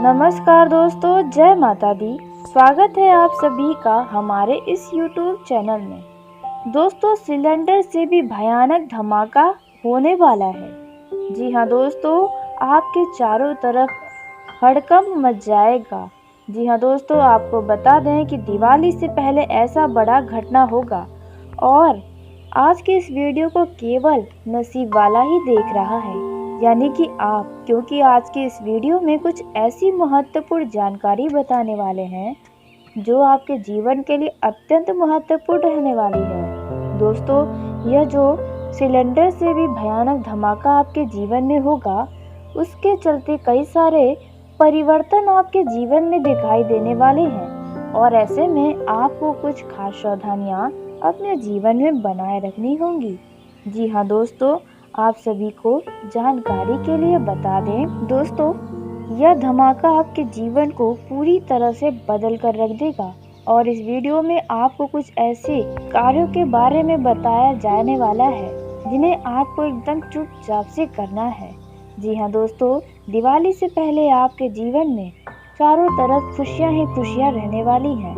नमस्कार दोस्तों, जय माता दी। स्वागत है आप सभी का हमारे इस YouTube चैनल में। दोस्तों, सिलेंडर से भी भयानक धमाका होने वाला है। जी हाँ दोस्तों, आपके चारों तरफ हड़कंप मच जाएगा। जी हाँ दोस्तों, आपको बता दें कि दिवाली से पहले ऐसा बड़ा घटना होगा और आज के इस वीडियो को केवल नसीब वाला ही देख रहा है, यानी कि आप, क्योंकि आज के इस वीडियो में कुछ ऐसी महत्वपूर्ण जानकारी बताने वाले हैं जो आपके जीवन के लिए अत्यंत महत्वपूर्ण रहने वाली है। दोस्तों, यह जो सिलेंडर से भी भयानक धमाका आपके जीवन में होगा, उसके चलते कई सारे परिवर्तन आपके जीवन में दिखाई देने वाले हैं और ऐसे में आपको कुछ खास सावधानियां अपने जीवन में बनाए रखनी होंगी। जी हाँ दोस्तों, आप सभी को जानकारी के लिए बता दें दोस्तों, यह धमाका आपके जीवन को पूरी तरह से बदल कर रख देगा और इस वीडियो में आपको कुछ ऐसे कार्यों के बारे में बताया जाने वाला है जिन्हें आपको एकदम चुपचाप से करना है। जी हाँ दोस्तों, दिवाली से पहले आपके जीवन में चारों तरफ खुशियाँ ही खुशियाँ रहने वाली हैं।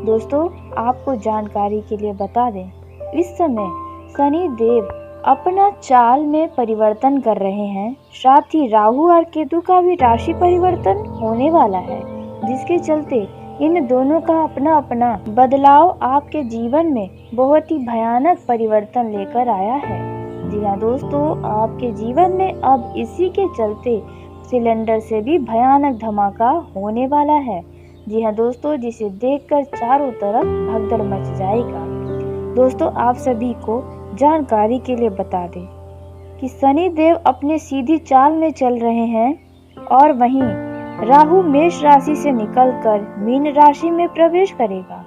दोस्तों, आपको जानकारी के लिए बता दें, इस समय शनि देव अपना चाल में परिवर्तन कर रहे हैं, साथ ही राहु और केतु का भी राशि परिवर्तन होने वाला है, जिसके चलते इन दोनों का अपना अपना बदलाव आपके जीवन में बहुत ही भयानक परिवर्तन लेकर आया है। जी हाँ दोस्तों, आपके जीवन में अब इसी के चलते सिलेंडर से भी भयानक धमाका होने वाला है। जी हाँ दोस्तों, जिसे देखकर चारों तरफ भगदड़ मच जाएगा। दोस्तों, आप सभी को जानकारी के लिए बता दें कि शनि देव अपने सीधी चाल में चल रहे हैं और वहीं राहु मेष राशि से निकलकर मीन राशि में प्रवेश करेगा।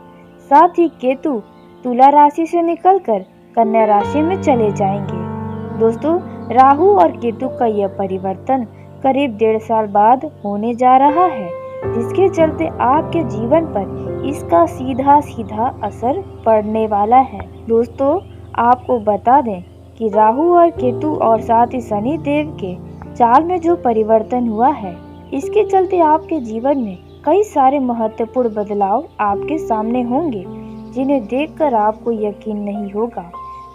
साथ ही केतु तुला राशि से निकलकर कन्या राशि में चले जाएंगे। दोस्तों, राहु और केतु का यह परिवर्तन करीब 1.5 साल बाद होने जा रहा है, जिसके चलते आपके जीवन पर इसका सीधा सीधा असर पड़ने वाला है। दोस्तों, आपको बता दें कि राहु और केतु और साथ ही शनि देव के चाल में जो परिवर्तन हुआ है, इसके चलते आपके जीवन में कई सारे महत्वपूर्ण बदलाव आपके सामने होंगे, जिन्हें देखकर आपको यकीन नहीं होगा।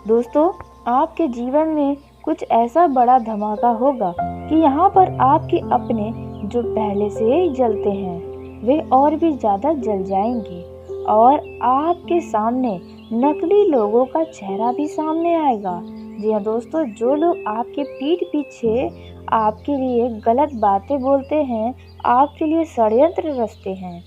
दोस्तों, आपके जीवन में कुछ ऐसा बड़ा धमाका होगा कि यहाँ पर आपके अपने जो पहले से ही जलते हैं वे और भी ज्यादा जल जाएंगे और आपके सामने नकली लोगों का चेहरा भी सामने आएगा। जी हाँ दोस्तों, जो लोग आपके पीठ पीछे आपके लिए गलत बातें बोलते हैं, आपके लिए षड्यंत्र रचते हैं,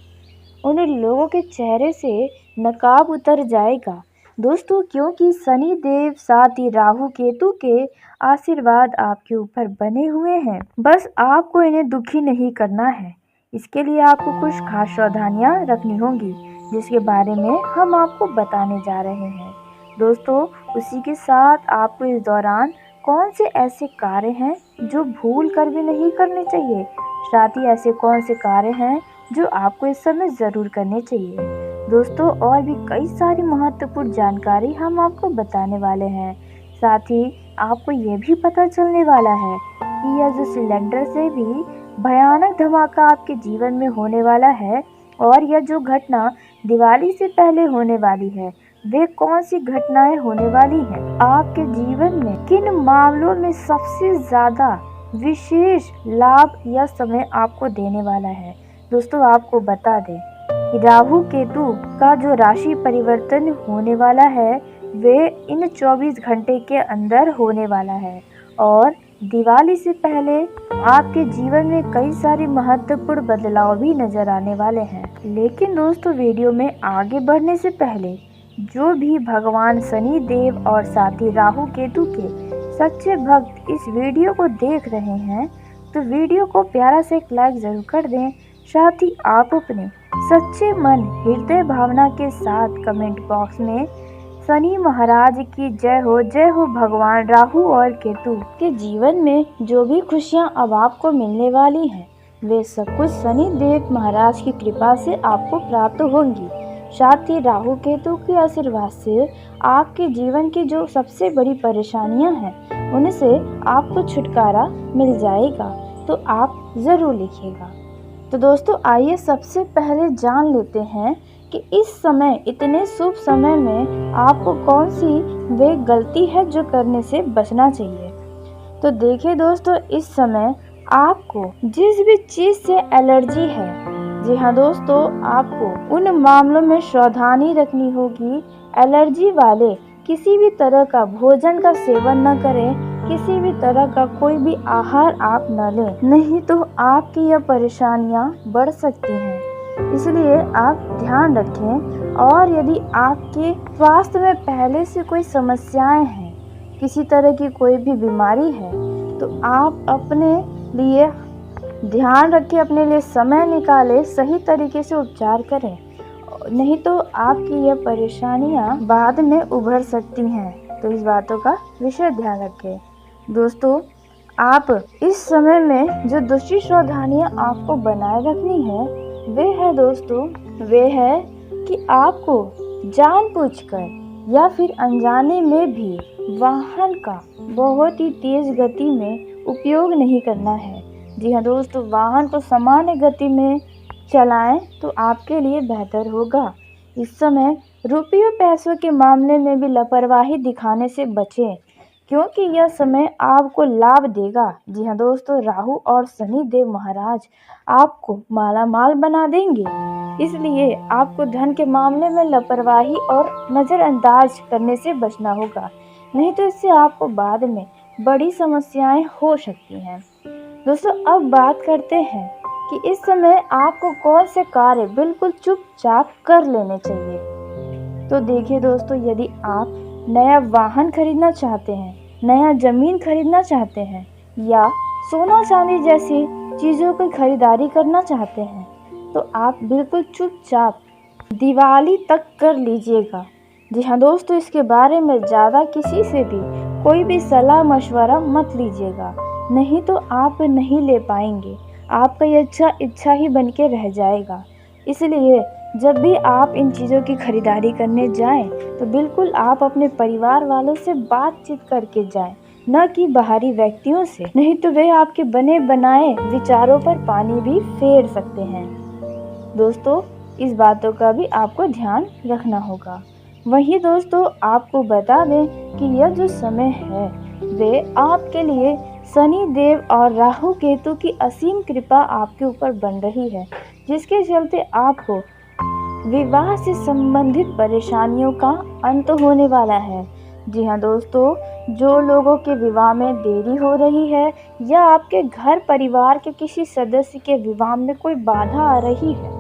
उन लोगों के चेहरे से नकाब उतर जाएगा। दोस्तों, क्योंकि शनि देव साथ ही राहु केतु के आशीर्वाद आपके ऊपर बने हुए हैं, बस आपको इन्हें दुखी नहीं करना है। इसके लिए आपको कुछ खास सावधानियां रखनी होंगी, जिसके बारे में हम आपको बताने जा रहे हैं। दोस्तों, उसी के साथ आपको इस दौरान कौन से ऐसे कार्य हैं जो भूल कर भी नहीं करने चाहिए, साथ ही ऐसे कौन से कार्य हैं जो आपको इस समय ज़रूर करने चाहिए। दोस्तों, और भी कई सारी महत्वपूर्ण जानकारी हम आपको बताने वाले हैं। साथ ही आपको ये भी पता चलने वाला है कि यह जो सिलेंडर से भी भयानक धमाका आपके जीवन में होने वाला है और यह जो घटना दिवाली से पहले होने वाली है, वे कौन सी घटनाएं होने वाली हैं, आपके जीवन में किन मामलों में सबसे ज्यादा विशेष लाभ यह समय आपको देने वाला है। दोस्तों, आपको बता दें कि राहु केतु का जो राशि परिवर्तन होने वाला है, वे इन 24 घंटे के अंदर होने वाला है और दिवाली से पहले आपके जीवन में कई सारे महत्वपूर्ण बदलाव भी नजर आने वाले हैं। लेकिन दोस्तों, वीडियो में आगे बढ़ने से पहले जो भी भगवान शनि देव और साथ ही राहु केतु के सच्चे भक्त इस वीडियो को देख रहे हैं, तो वीडियो को प्यारा से एक लाइक जरूर कर दें। साथ ही आप अपने सच्चे मन हृदय भावना के साथ कमेंट बॉक्स में शनि महाराज की जय हो भगवान राहु और केतु के जीवन में जो भी खुशियां अब आपको मिलने वाली हैं, वे सब कुछ शनि देव महाराज की कृपा से आपको प्राप्त होंगी। साथ ही राहु केतु के आशीर्वाद से आपके जीवन की जो सबसे बड़ी परेशानियां हैं, उनसे आपको छुटकारा मिल जाएगा। तो आप ज़रूर लिखिएगा। तो दोस्तों आइए सबसे पहले जान लेते हैं कि इस समय इतने शुभ समय में आपको कौन सी वे गलती है जो करने से बचना चाहिए। तो देखिए दोस्तों, इस समय आपको जिस भी चीज़ से एलर्जी है, जी हाँ दोस्तों, आपको उन मामलों में सावधानी रखनी होगी। एलर्जी वाले किसी भी तरह का भोजन का सेवन न करें, किसी भी तरह का कोई भी आहार आप न लें, नहीं तो आपकी यह परेशानियां बढ़ सकती हैं। इसलिए आप ध्यान रखें। और यदि आपके स्वास्थ्य में पहले से कोई समस्याएं हैं, किसी तरह की कोई भी बीमारी है, तो आप अपने लिए ध्यान रखें, अपने लिए समय निकालें, सही तरीके से उपचार करें, नहीं तो आपकी यह परेशानियां बाद में उभर सकती हैं। तो इस बातों का विशेष ध्यान रखें। दोस्तों, आप इस समय में जो दूसरी सावधानियां आपको बनाए रखनी है, वे है कि आपको जानबूझकर या फिर अनजाने में भी वाहन का बहुत ही तेज गति में उपयोग नहीं करना है। जी हाँ दोस्तों, वाहन को सामान्य गति में चलाएं तो आपके लिए बेहतर होगा। इस समय रुपयों पैसों के मामले में भी लापरवाही दिखाने से बचें, क्योंकि यह समय आपको लाभ देगा। जी हाँ दोस्तों, राहु और शनि देव महाराज आपको मालामाल बना देंगे। इसलिए आपको धन के मामले में लापरवाही और नज़रअंदाज करने से बचना होगा, नहीं तो इससे आपको बाद में बड़ी समस्याएं हो सकती हैं। दोस्तों, अब बात करते हैं कि इस समय आपको कौन से कार्य बिल्कुल चुपचाप कर लेने चाहिए। तो देखिए दोस्तों, यदि आप नया वाहन खरीदना चाहते हैं, नया ज़मीन खरीदना चाहते हैं या सोना चांदी जैसी चीज़ों की खरीदारी करना चाहते हैं, तो आप बिल्कुल चुपचाप दिवाली तक कर लीजिएगा। जी हाँ दोस्तों, इसके बारे में ज़्यादा किसी से भी कोई भी सलाह मशवरा मत लीजिएगा, नहीं तो आप नहीं ले पाएंगे। आपका ये इच्छा ही बन के रह जाएगा। इसलिए जब भी आप इन चीज़ों की खरीदारी करने जाएं, तो बिल्कुल आप अपने परिवार वालों से बातचीत करके जाएं, न कि बाहरी व्यक्तियों से, नहीं तो वे आपके बने बनाए विचारों पर पानी भी फेर सकते हैं। दोस्तों, इस बातों का भी आपको ध्यान रखना होगा। वहीं दोस्तों, आपको बता दें कि यह जो समय है वे आपके लिए शनि देव और राहु केतु की असीम कृपा आपके ऊपर बन रही है, जिसके चलते आपको विवाह से संबंधित परेशानियों का अंत होने वाला है। जी हाँ दोस्तों, जो लोगों के विवाह में देरी हो रही है या आपके घर परिवार के किसी सदस्य के विवाह में कोई बाधा आ रही है,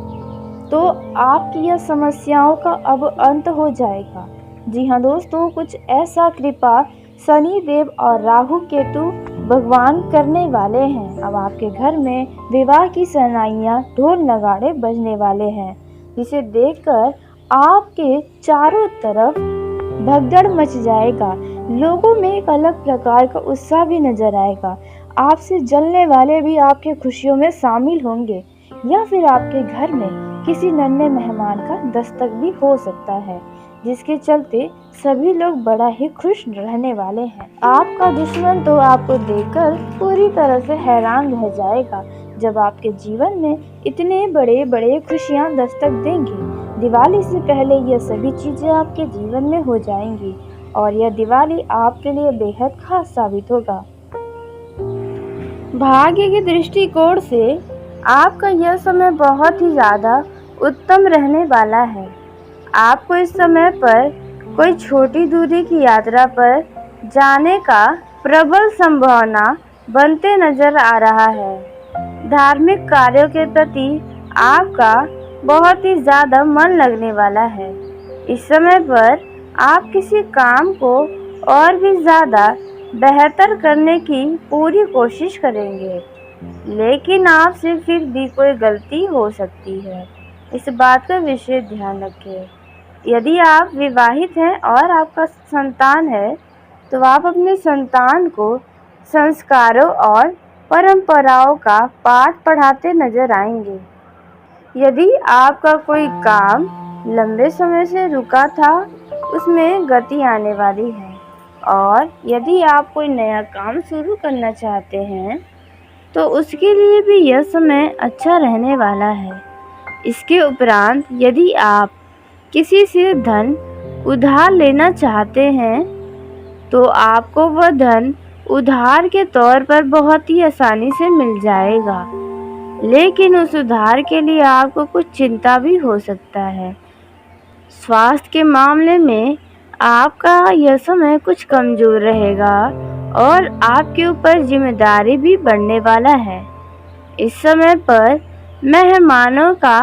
तो आपकी यह समस्याओं का अब अंत हो जाएगा। जी हाँ दोस्तों, कुछ ऐसा कृपा शनि देव और राहु केतु भगवान करने वाले हैं। अब आपके घर में विवाह की शहनाइयाँ, ढोल नगाड़े बजने वाले हैं, जिसे देखकर आपके चारों तरफ भगदड़ मच जाएगा। लोगों में एक अलग प्रकार का उत्साह भी नजर आएगा। आपसे जलने वाले भी आपके खुशियों में शामिल होंगे, या फिर आपके घर में किसी नन्हे मेहमान का दस्तक भी हो सकता है, जिसके चलते सभी लोग बड़ा ही खुश रहने वाले हैं। आपका दुश्मन तो आपको देखकर पूरी तरह से हैरान रह जाएगा, जब आपके जीवन में इतने बड़े बड़े खुशियां दस्तक देंगी। दिवाली से पहले यह सभी चीजें आपके जीवन में हो जाएंगी और यह दिवाली आपके लिए बेहद खास साबित होगा। भाग्य के दृष्टिकोण से आपका यह समय बहुत ही ज़्यादा उत्तम रहने वाला है। आपको इस समय पर कोई छोटी दूरी की यात्रा पर जाने का प्रबल संभावना बनते नजर आ रहा है। धार्मिक कार्यों के प्रति आपका बहुत ही ज़्यादा मन लगने वाला है। इस समय पर आप किसी काम को और भी ज़्यादा बेहतर करने की पूरी कोशिश करेंगे, लेकिन आपसे फिर भी कोई गलती हो सकती है। इस बात का विशेष ध्यान रखें। यदि आप विवाहित हैं और आपका संतान है, तो आप अपने संतान को संस्कारों और परंपराओं का पाठ पढ़ाते नजर आएंगे। यदि आपका कोई काम लंबे समय से रुका था, उसमें गति आने वाली है। और यदि आप कोई नया काम शुरू करना चाहते हैं, तो उसके लिए भी यह समय अच्छा रहने वाला है। इसके उपरांत यदि आप किसी से धन उधार लेना चाहते हैं तो आपको वह धन उधार के तौर पर बहुत ही आसानी से मिल जाएगा, लेकिन उस उधार के लिए आपको कुछ चिंता भी हो सकता है। स्वास्थ्य के मामले में आपका यह समय कुछ कमज़ोर रहेगा और आपके ऊपर जिम्मेदारी भी बढ़ने वाला है। इस समय पर मेहमानों का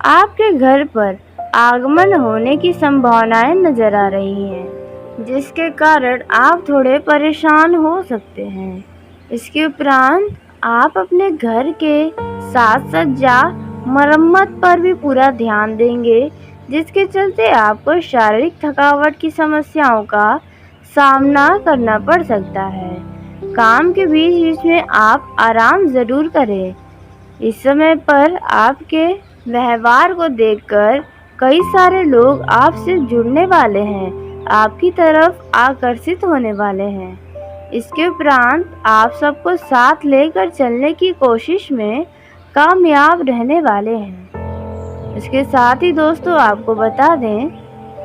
आपके घर पर आगमन होने की संभावनाएं नजर आ रही हैं, जिसके कारण आप थोड़े परेशान हो सकते हैं। इसके उपरांत आप अपने घर के साज सज्जा मरम्मत पर भी पूरा ध्यान देंगे, जिसके चलते आपको शारीरिक थकावट की समस्याओं का सामना करना पड़ सकता है। काम के बीच बीच में आप आराम ज़रूर करें। इस समय पर आपके व्यवहार को देखकर कई सारे लोग आपसे जुड़ने वाले हैं, आपकी तरफ आकर्षित होने वाले हैं। इसके उपरांत आप सबको साथ लेकर चलने की कोशिश में कामयाब रहने वाले हैं। इसके साथ ही दोस्तों आपको बता दें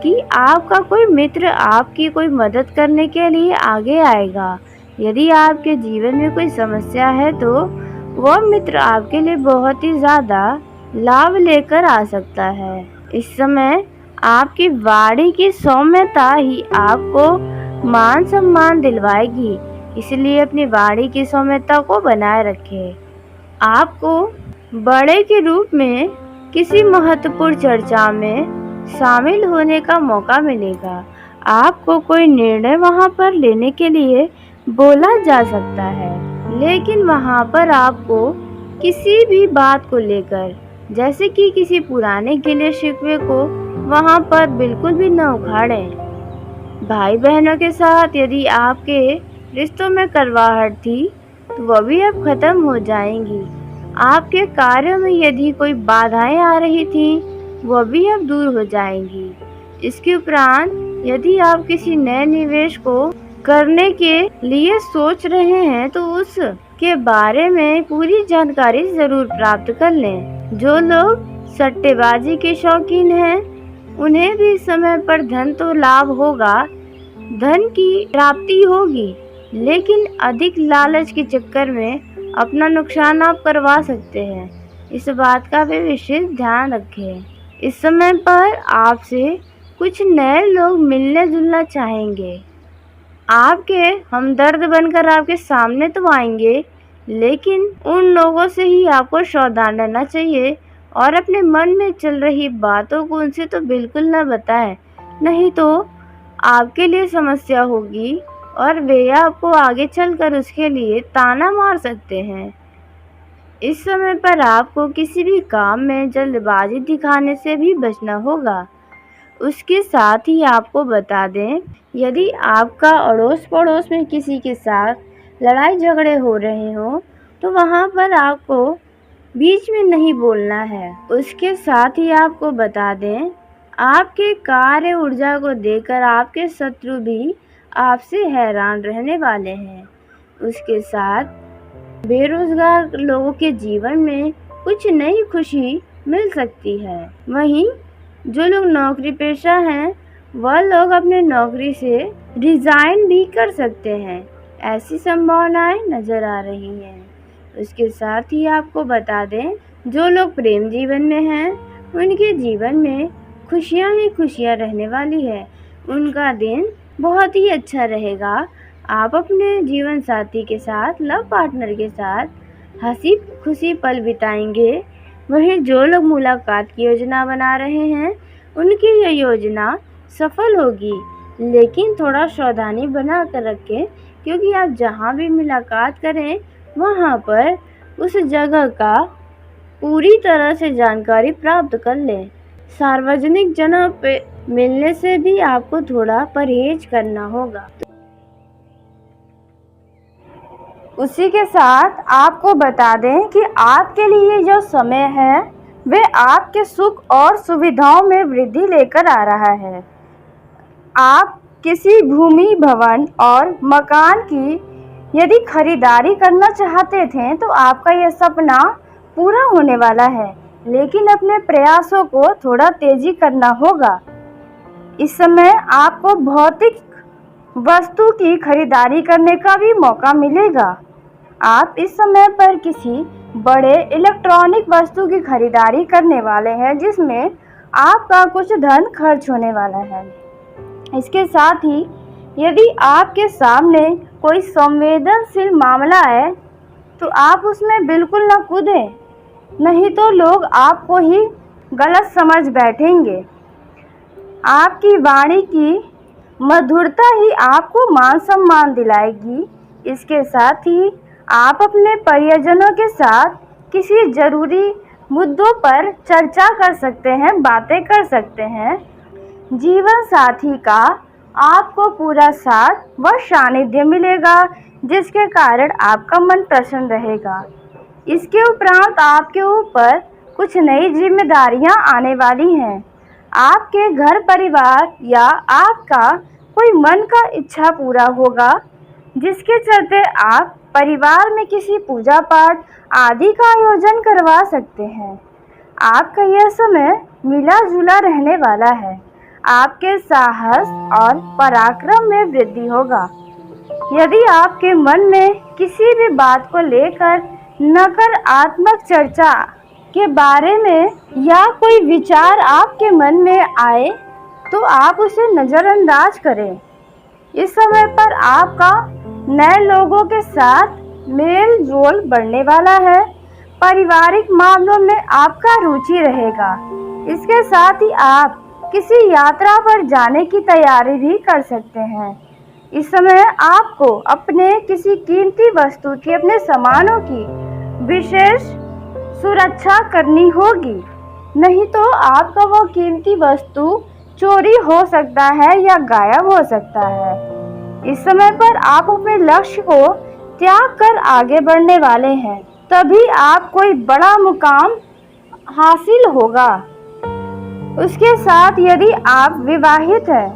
कि आपका कोई मित्र आपकी कोई मदद करने के लिए आगे आएगा। यदि आपके जीवन में कोई समस्या है तो वह मित्र आपके लिए बहुत ही ज़्यादा लाभ लेकर आ सकता है। इस समय आपकी वाणी की सौम्यता ही आपको मान सम्मान दिलवाएगी, इसलिए अपनी वाणी की सौम्यता को बनाए रखें। आपको बड़े के रूप में किसी महत्वपूर्ण चर्चा में शामिल होने का मौका मिलेगा। आपको कोई निर्णय वहां पर लेने के लिए बोला जा सकता है, लेकिन वहां पर आपको किसी भी बात को लेकर, जैसे कि किसी पुराने गिले शिकवे को वहां पर बिल्कुल भी न उखाड़ें। भाई बहनों के साथ यदि आपके रिश्तों में कड़वाहट थी तो वह भी अब खत्म हो जाएंगी। आपके कार्यों में यदि कोई बाधाएं आ रही थी वह भी अब दूर हो जाएंगी। इसके उपरांत यदि आप किसी नए निवेश को करने के लिए सोच रहे हैं तो उसके बारे में पूरी जानकारी जरूर प्राप्त कर लें। जो लोग सट्टेबाजी के शौकीन हैं उन्हें भी समय पर धन तो लाभ होगा, धन की प्राप्ति होगी, लेकिन अधिक लालच के चक्कर में अपना नुकसान आप करवा सकते हैं। इस बात का भी विशेष ध्यान रखें। इस समय पर आपसे कुछ नए लोग मिलने जुलना चाहेंगे, आपके हमदर्द बनकर आपके सामने तो आएंगे, लेकिन उन लोगों से ही आपको सावधान रहना चाहिए और अपने मन में चल रही बातों को उनसे तो बिल्कुल न बताएं, नहीं तो आपके लिए समस्या होगी और वे आपको आगे चलकर उसके लिए ताना मार सकते हैं। इस समय पर आपको किसी भी काम में जल्दबाजी दिखाने से भी बचना होगा। उसके साथ ही आपको बता दें, यदि आपका अड़ोस पड़ोस में किसी के साथ लड़ाई झगड़े हो रहे हो तो वहाँ पर आपको बीच में नहीं बोलना है। उसके साथ ही आपको बता दें, आपके कार्य ऊर्जा को देखकर आपके शत्रु भी आपसे हैरान रहने वाले हैं। उसके साथ बेरोजगार लोगों के जीवन में कुछ नई खुशी मिल सकती है। वहीं जो लोग नौकरी पेशा हैं वह लोग अपने नौकरी से रिजाइन भी कर सकते हैं, ऐसी संभावनाएं नजर आ रही हैं। उसके साथ ही आपको बता दें, जो लोग प्रेम जीवन में हैं उनके जीवन में खुशियां ही खुशियां रहने वाली है। उनका दिन बहुत ही अच्छा रहेगा। आप अपने जीवन साथी के साथ, लव पार्टनर के साथ हंसी खुशी पल बिताएंगे। वहीं जो लोग मुलाकात की योजना बना रहे हैं उनकी यह योजना सफल होगी, लेकिन थोड़ा सावधानी बना कर रखें, क्योंकि आप जहां भी मुलाकात करें वहां पर उस जगह का पूरी तरह से जानकारी प्राप्त कर लें। सार्वजनिक जगह पे मिलने से भी आपको थोड़ा परहेज करना होगा। उसी के साथ आपको बता दें कि आपके लिए जो समय है वे आपके सुख और सुविधाओं में वृद्धि लेकर आ रहा है। आप किसी भूमि, भवन और मकान की यदि खरीदारी करना चाहते थे तो आपका यह सपना पूरा होने वाला है, लेकिन अपने प्रयासों को थोड़ा तेजी करना होगा। इस समय आपको भौतिक वस्तु की खरीदारी करने का भी मौका मिलेगा। आप इस समय पर किसी बड़े इलेक्ट्रॉनिक वस्तु की खरीदारी करने वाले हैं, जिसमें आपका कुछ धन खर्च होने वाला है। इसके साथ ही यदि आपके सामने कोई संवेदनशील मामला है तो आप उसमें बिल्कुल न कूदें, नहीं तो लोग आपको ही गलत समझ बैठेंगे। आपकी वाणी की मधुरता ही आपको मान सम्मान दिलाएगी। इसके साथ ही आप अपने परिजनों के साथ किसी जरूरी मुद्दों पर चर्चा कर सकते हैं, बातें कर सकते हैं। जीवन साथी का आपको पूरा साथ व सानिध्य मिलेगा, जिसके कारण आपका मन प्रसन्न रहेगा। इसके उपरांत आपके ऊपर कुछ नई जिम्मेदारियां आने वाली हैं। आपके घर परिवार या आपका कोई मन का इच्छा पूरा होगा, जिसके चलते आप परिवार में किसी पूजा पाठ आदि का आयोजन करवा सकते हैं। आपका यह समय मिला जुला रहने वाला है। आपके साहस और पराक्रम में वृद्धि होगा। यदि आपके मन में किसी भी बात को लेकर नकारात्मक चर्चा के बारे में या कोई विचार आपके मन में आए तो आप उसे नज़रअंदाज करें। इस समय पर आपका नए लोगों के साथ मेल जोल बढ़ने वाला है। पारिवारिक मामलों में आपका रुचि रहेगा। इसके साथ ही आप किसी यात्रा पर जाने की तैयारी भी कर सकते हैं। इस समय आपको अपने किसी कीमती वस्तु की, अपने सामानों की विशेष सुरक्षा करनी होगी, नहीं तो आपका वो कीमती वस्तु चोरी हो सकता है या गायब हो सकता है। इस समय पर आप अपने लक्ष्य को त्याग कर आगे बढ़ने वाले हैं, तभी आप कोई बड़ा मुकाम हासिल होगा। उसके साथ यदि आप विवाहित हैं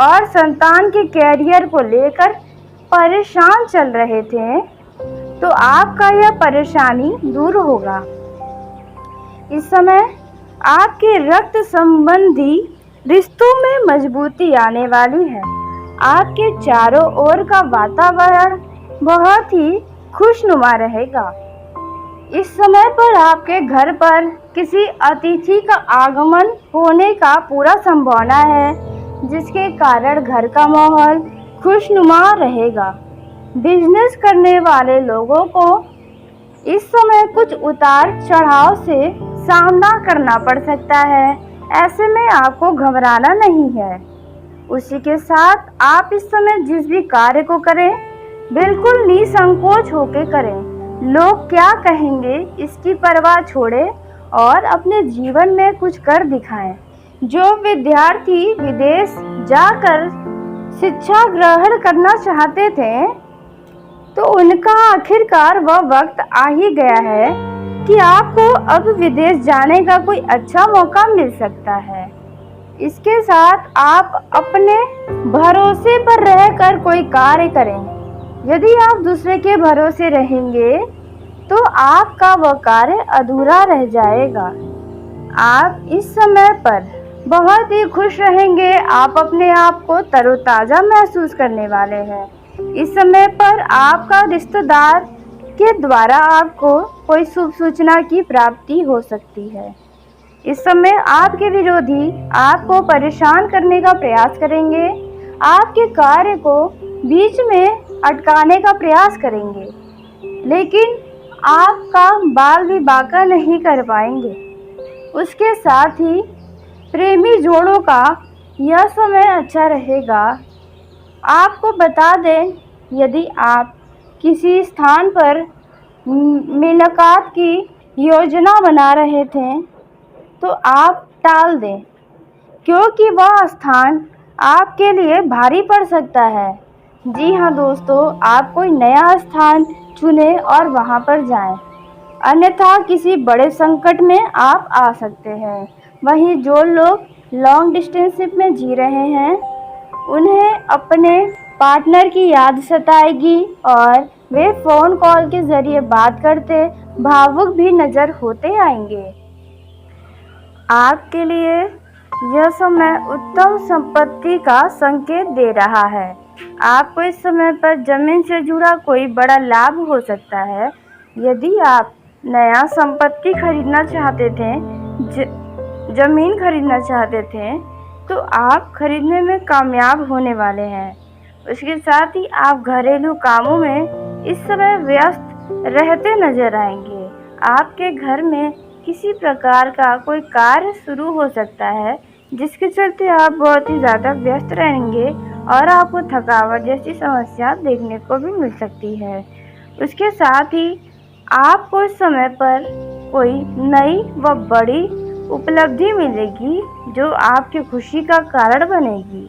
और संतान के कैरियर को लेकर परेशान चल रहे थे तो आपका यह परेशानी दूर होगा। इस समय आपके रक्त संबंधी रिश्तों में मजबूती आने वाली है। आपके चारों ओर का वातावरण बहुत ही खुशनुमा रहेगा। इस समय पर आपके घर पर किसी अतिथि का आगमन होने का पूरा संभावना है, जिसके कारण घर का माहौल खुशनुमा रहेगा। बिजनेस करने वाले लोगों को इस समय कुछ उतार चढ़ाव से सामना करना पड़ सकता है। ऐसे में आपको घबराना नहीं है। उसी के साथ आप इस समय जिस भी कार्य को करें बिल्कुल निसंकोच होकर करें। लोग क्या कहेंगे इसकी परवाह छोड़ें और अपने जीवन में कुछ कर दिखाएं। जो विद्यार्थी विदेश जाकर शिक्षा ग्रहण करना चाहते थे तो उनका आखिरकार वह वक्त आ ही गया है कि आपको अब विदेश जाने का कोई अच्छा मौका मिल सकता है। इसके साथ आप अपने भरोसे पर रहकर कोई कार्य करें। यदि आप दूसरे के भरोसे रहेंगे तो आपका वह कार्य अधूरा रह जाएगा। आप इस समय पर बहुत ही खुश रहेंगे। आप अपने आप को तरोताज़ा महसूस करने वाले हैं। इस समय पर आपका रिश्तेदार के द्वारा आपको कोई शुभ सूचना की प्राप्ति हो सकती है। इस समय आपके विरोधी आपको परेशान करने का प्रयास करेंगे, आपके कार्य को बीच में अटकाने का प्रयास करेंगे, लेकिन आपका बाल भी बांका नहीं कर पाएंगे। उसके साथ ही प्रेमी जोड़ों का यह समय अच्छा रहेगा। आपको बता दें, यदि आप किसी स्थान पर मुलाकात की योजना बना रहे थे तो आप टाल दें, क्योंकि वह स्थान आपके लिए भारी पड़ सकता है। जी हाँ दोस्तों, आप कोई नया स्थान चुनें और वहाँ पर जाएं, अन्यथा किसी बड़े संकट में आप आ सकते हैं। वहीं जो लोग लॉन्ग डिस्टेंसशिप में जी रहे हैं उन्हें अपने पार्टनर की याद सताएगी और वे फ़ोन कॉल के ज़रिए बात करते भावुक भी नज़र होते आएंगे। आपके लिए यह समय उत्तम संपत्ति का संकेत दे रहा है। आपको इस समय पर जमीन से जुड़ा कोई बड़ा लाभ हो सकता है। यदि आप नया संपत्ति खरीदना चाहते थे, जमीन खरीदना चाहते थे, तो आप खरीदने में कामयाब होने वाले हैं। उसके साथ ही आप घरेलू कामों में इस समय व्यस्त रहते नजर आएंगे। आपके घर में किसी प्रकार का कोई कार्य शुरू हो सकता है, जिसके चलते आप बहुत ही ज़्यादा व्यस्त रहेंगे और आपको थकावट जैसी समस्या देखने को भी मिल सकती है। उसके साथ ही आपको इस समय पर कोई नई व बड़ी उपलब्धि मिलेगी जो आपकी खुशी का कारण बनेगी।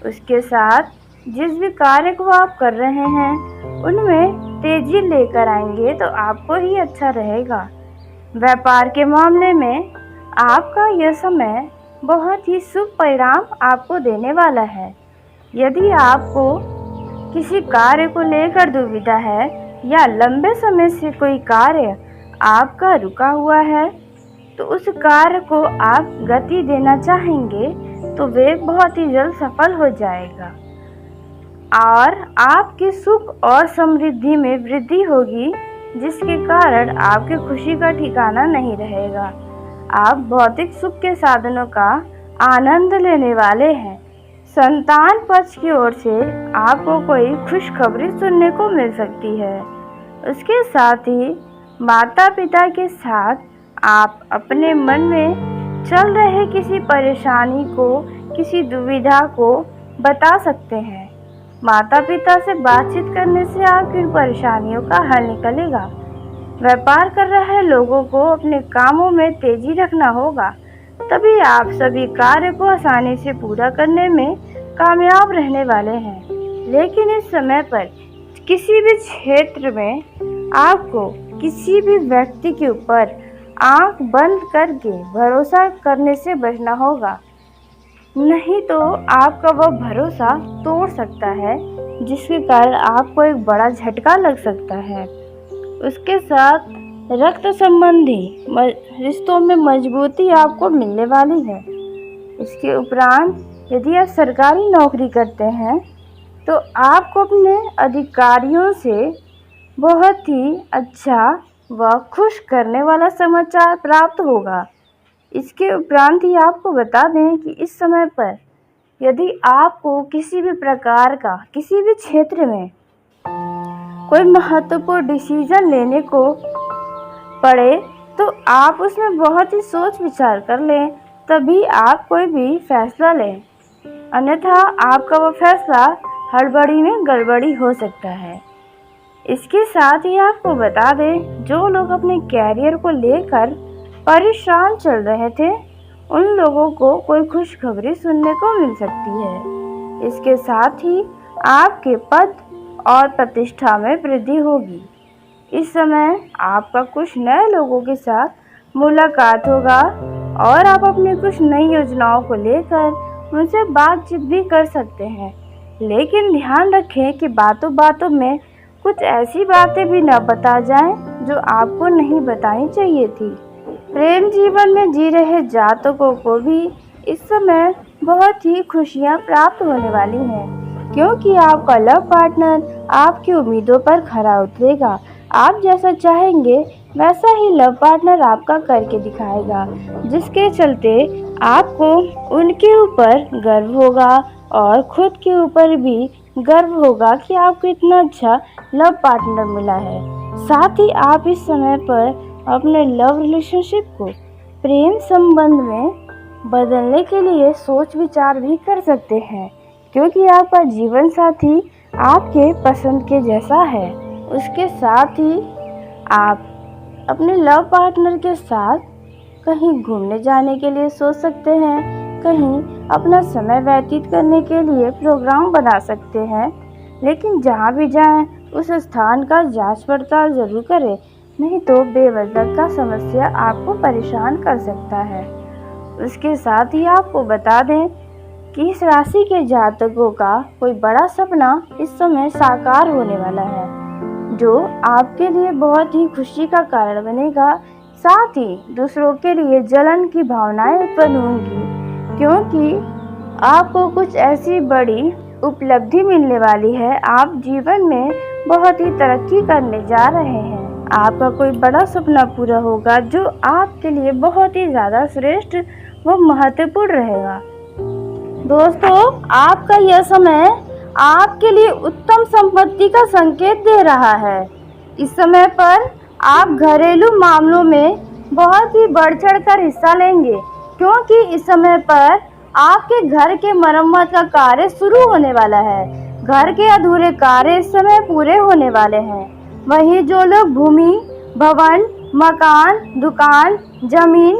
उसके साथ जिस भी कार्य को आप कर रहे हैं उनमें तेजी लेकर आएंगे तो आपको ही अच्छा रहेगा। व्यापार के मामले में आपका यह समय बहुत ही शुभ परिणाम आपको देने वाला है। यदि आपको किसी कार्य को लेकर दुविधा है या लंबे समय से कोई कार्य आपका रुका हुआ है, तो उस कार्य को आप गति देना चाहेंगे तो वे बहुत ही जल्द सफल हो जाएगा और आपके सुख और समृद्धि में वृद्धि होगी, जिसके कारण आपकी खुशी का ठिकाना नहीं रहेगा। आप भौतिक सुख के साधनों का आनंद लेने वाले हैं। संतान पक्ष की ओर से आपको कोई खुशखबरी सुनने को मिल सकती है। उसके साथ ही माता पिता के साथ आप अपने मन में चल रहे किसी परेशानी को, किसी दुविधा को बता सकते हैं। माता पिता से बातचीत करने से आपकी परेशानियों का हल निकलेगा। व्यापार कर रहे लोगों को अपने कामों में तेजी रखना होगा, तभी आप सभी कार्य को आसानी से पूरा करने में कामयाब रहने वाले हैं। लेकिन इस समय पर किसी भी क्षेत्र में आपको किसी भी व्यक्ति के ऊपर आंख बंद करके भरोसा करने से बचना होगा, नहीं तो आपका वह भरोसा तोड़ सकता है, जिसके कारण आपको एक बड़ा झटका लग सकता है। उसके साथ रक्त संबंधी रिश्तों में मजबूती आपको मिलने वाली है। इसके उपरांत यदि आप सरकारी नौकरी करते हैं तो आपको अपने अधिकारियों से बहुत ही अच्छा व खुश करने वाला समाचार प्राप्त होगा। इसके उपरांत ही आपको बता दें कि इस समय पर यदि आपको किसी भी प्रकार का किसी भी क्षेत्र में कोई महत्वपूर्ण डिसीजन लेने को पड़े तो आप उसमें बहुत ही सोच विचार कर लें, तभी आप कोई भी फैसला लें, अन्यथा आपका वो फैसला हड़बड़ी में गड़बड़ी हो सकता है। इसके साथ ही आपको बता दें, जो लोग अपने कैरियर को लेकर परेशान चल रहे थे उन लोगों को कोई खुशखबरी सुनने को मिल सकती है। इसके साथ ही आपके पद और प्रतिष्ठा में वृद्धि होगी। इस समय आपका कुछ नए लोगों के साथ मुलाकात होगा और आप अपनी कुछ नई योजनाओं को लेकर उनसे बातचीत भी कर सकते हैं। लेकिन ध्यान रखें कि बातों बातों में कुछ ऐसी बातें भी न बता जाएं जो आपको नहीं बतानी चाहिए थी। प्रेम जीवन में जी रहे जातकों को भी इस समय बहुत ही खुशियां प्राप्त होने वाली हैं, क्योंकि आपका लव पार्टनर आपकी उम्मीदों पर खरा उतरेगा। आप जैसा चाहेंगे वैसा ही लव पार्टनर आपका करके दिखाएगा, जिसके चलते आपको उनके ऊपर गर्व होगा और खुद के ऊपर भी गर्व होगा कि आपको इतना अच्छा लव पार्टनर मिला है। साथ ही आप इस समय पर अपने लव रिलेशनशिप को प्रेम संबंध में बदलने के लिए सोच विचार भी कर सकते हैं, क्योंकि आपका जीवन साथी आपके पसंद के जैसा है। उसके साथ ही आप अपने लव पार्टनर के साथ कहीं घूमने जाने के लिए सोच सकते हैं, कहीं अपना समय व्यतीत करने के लिए प्रोग्राम बना सकते हैं। लेकिन जहाँ भी जाएं उस स्थान का जांच पड़ताल जरूर करें, नहीं तो बेवजह का समस्या आपको परेशान कर सकता है। उसके साथ ही आपको बता दें कि इस राशि के जातकों का कोई बड़ा सपना इस समय साकार होने वाला है, जो आपके लिए बहुत ही खुशी का कारण बनेगा। साथ ही दूसरों के लिए जलन की भावनाएं उत्पन्न होंगी, क्योंकि आपको कुछ ऐसी बड़ी उपलब्धि मिलने वाली है। आप जीवन में बहुत ही तरक्की करने जा रहे हैं। आपका कोई बड़ा सपना पूरा होगा, जो आपके लिए बहुत ही ज़्यादा श्रेष्ठ व महत्वपूर्ण रहेगा। दोस्तों, आपका यह समय आपके लिए उत्तम संपत्ति का संकेत दे रहा है। इस समय पर आप घरेलू मामलों में बहुत ही बढ़ चढ़ कर हिस्सा लेंगे, क्योंकि इस समय पर आपके घर के मरम्मत का कार्य शुरू होने वाला है। घर के अधूरे कार्य इस समय पूरे होने वाले हैं। वहीं जो लोग भूमि, भवन, मकान, दुकान, जमीन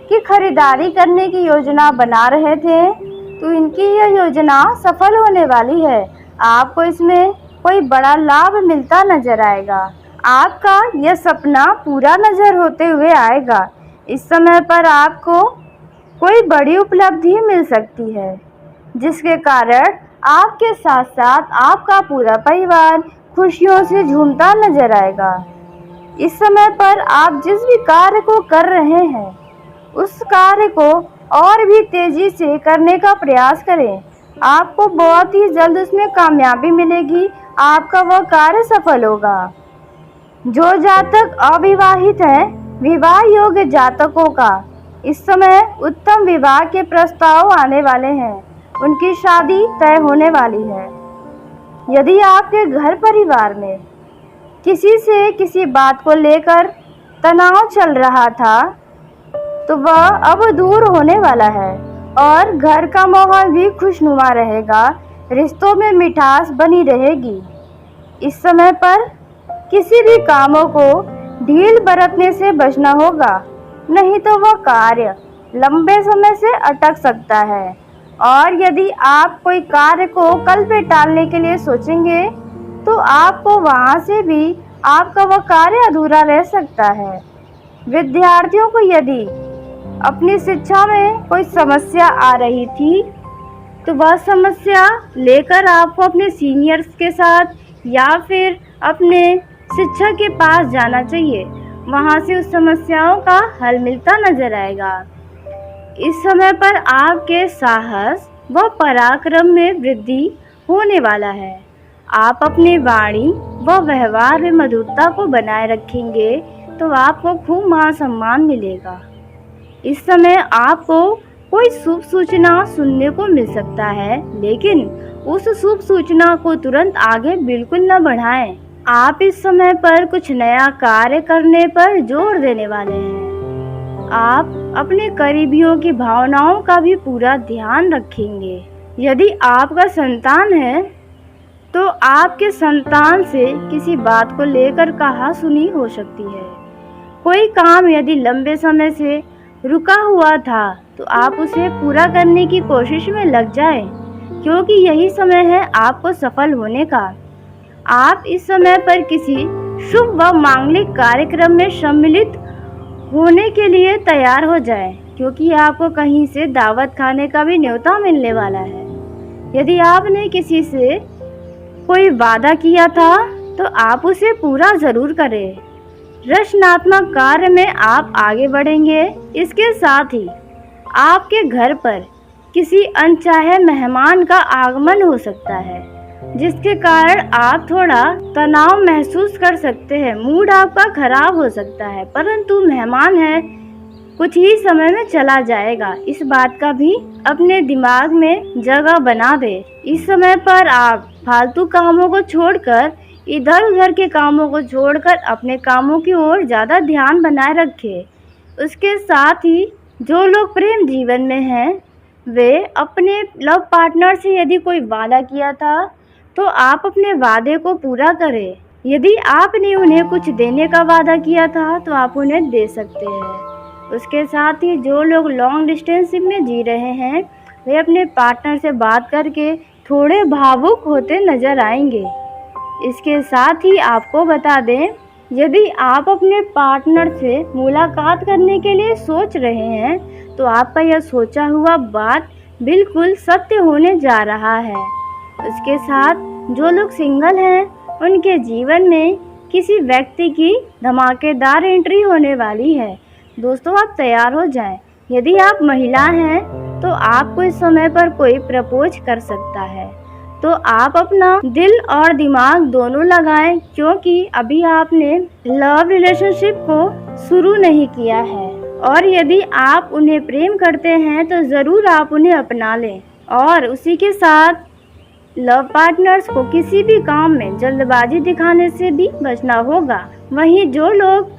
की खरीदारी करने की योजना बना रहे थे, तो इनकी यह योजना सफल होने वाली है। आपको इसमें कोई बड़ा लाभ मिलता नजर आएगा। आपका यह सपना पूरा नजर होते हुए आएगा। इस समय पर आपको कोई बड़ी उपलब्धि मिल सकती है, जिसके कारण आपके साथ साथ आपका पूरा परिवार खुशियों से झूमता नजर आएगा। इस समय पर आप जिस भी कार्य को कर रहे हैं, उस कार्य को और भी तेजी से करने का प्रयास करें। आपको बहुत ही जल्द उसमें कामयाबी मिलेगी। आपका वह कार्य सफल होगा। जो जातक अविवाहित हैं, विवाह योग्य जातकों का इस समय उत्तम विवाह के प्रस्ताव आने वाले हैं। उनकी शादी तय होने वाली है। यदि आपके घर परिवार में किसी से किसी बात को लेकर तनाव चल रहा था, तो वह अब दूर होने वाला है और घर का माहौल भी खुशनुमा रहेगा। रिश्तों में मिठास बनी रहेगी। इस समय पर किसी भी कामों को ढील बरतने से बचना होगा, नहीं तो वह कार्य लंबे समय से अटक सकता है। और यदि आप कोई कार्य को कल पे टालने के लिए सोचेंगे, तो आपको वहां से भी आपका वह कार्य अधूरा रह सकता है। विद्यार्थियों को यदि अपनी शिक्षा में कोई समस्या आ रही थी, तो वह समस्या लेकर आपको अपने सीनियर्स के साथ या फिर अपने शिक्षक के पास जाना चाहिए। वहां से उस समस्याओं का हल मिलता नजर आएगा। इस समय पर आपके साहस व पराक्रम में वृद्धि होने वाला है। आप अपनी वाणी व व्यवहार में मधुरता को बनाए रखेंगे, तो आपको खूब मान सम्मान मिलेगा। इस समय आपको कोई शुभ सूचना सुनने को मिल सकता है, लेकिन उस शुभ सूचना को तुरंत आगे बिल्कुल न बढ़ाएं। आप इस समय पर कुछ नया कार्य करने पर जोर देने वाले हैं। आप अपने करीबियों की भावनाओं का भी पूरा ध्यान रखेंगे। यदि आपका संतान है, तो आपके संतान से किसी बात को लेकर कहा-सुनी हो सकती है। कोई काम यदि लंबे समय से रुका हुआ था, तो आप उसे पूरा करने की कोशिश में लग जाएं, क्योंकि यही समय है आपको सफल होने का। आप इस समय पर किसी शुभ व मांगलिक कार्यक्रम में सम्मिलित होने के लिए तैयार हो जाएं, क्योंकि आपको कहीं से दावत खाने का भी न्योता मिलने वाला है। यदि आपने किसी से कोई वादा किया था, तो आप उसे पूरा जरूर करें। रचनात्मक कार्य में आप आगे बढ़ेंगे। इसके साथ ही आपके घर पर किसी अनचाहे मेहमान का आगमन हो सकता है, जिसके कारण आप थोड़ा तनाव महसूस कर सकते हैं। मूड आपका खराब हो सकता है, परंतु मेहमान है, कुछ ही समय में चला जाएगा। इस बात का भी अपने दिमाग में जगह बना दे। इस समय पर आप फालतू कामों को छोड़कर, इधर उधर के कामों को छोड़कर अपने कामों की ओर ज़्यादा ध्यान बनाए रखें। उसके साथ ही जो लोग प्रेम जीवन में हैं, वे अपने लव पार्टनर से यदि कोई वादा किया था, तो आप अपने वादे को पूरा करें। यदि आपने उन्हें कुछ देने का वादा किया था, तो आप उन्हें दे सकते हैं। उसके साथ ही जो लोग लॉन्ग डिस्टेंस में जी रहे हैं, वे अपने पार्टनर से बात करके थोड़े भावुक होते नजर आएंगे। इसके साथ ही आपको बता दें, यदि आप अपने पार्टनर से मुलाकात करने के लिए सोच रहे हैं, तो आपका यह सोचा हुआ बात बिल्कुल सत्य होने जा रहा है। उसके साथ जो लोग सिंगल हैं उनके जीवन में किसी व्यक्ति की धमाकेदार एंट्री होने वाली है। दोस्तों आप तैयार हो जाएं। यदि आप महिला हैं तो आपको इस समय पर कोई प्रपोज कर सकता है, तो आप अपना दिल और दिमाग दोनों लगाएं, क्योंकि अभी आपने लव रिलेशनशिप को शुरू नहीं किया है। और यदि आप उन्हें प्रेम करते हैं तो ज़रूर आप उन्हें अपना लें। और उसी के साथ लव पार्टनर्स को किसी भी काम में जल्दबाजी दिखाने से भी बचना होगा। वहीं जो लोग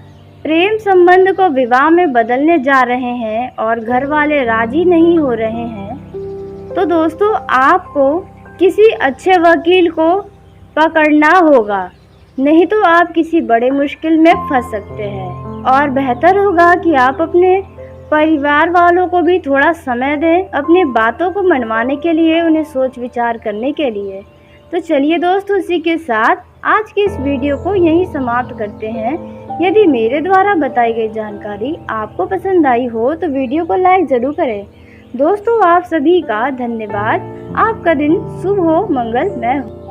प्रेम संबंध को विवाह में बदलने जा रहे हैं और घर वाले राजी नहीं हो रहे हैं, तो दोस्तों आपको किसी अच्छे वकील को पकड़ना होगा, नहीं तो आप किसी बड़े मुश्किल में फंस सकते हैं। और बेहतर होगा कि आप अपने परिवार वालों को भी थोड़ा समय दें अपनी बातों को मनवाने के लिए, उन्हें सोच विचार करने के लिए। तो चलिए दोस्तों, इसी के साथ आज की इस वीडियो को यहीं समाप्त करते हैं। यदि मेरे द्वारा बताई गई जानकारी आपको पसंद आई हो तो वीडियो को लाइक ज़रूर करें। दोस्तों आप सभी का धन्यवाद। आपका दिन शुभ हो, मंगलमय हो।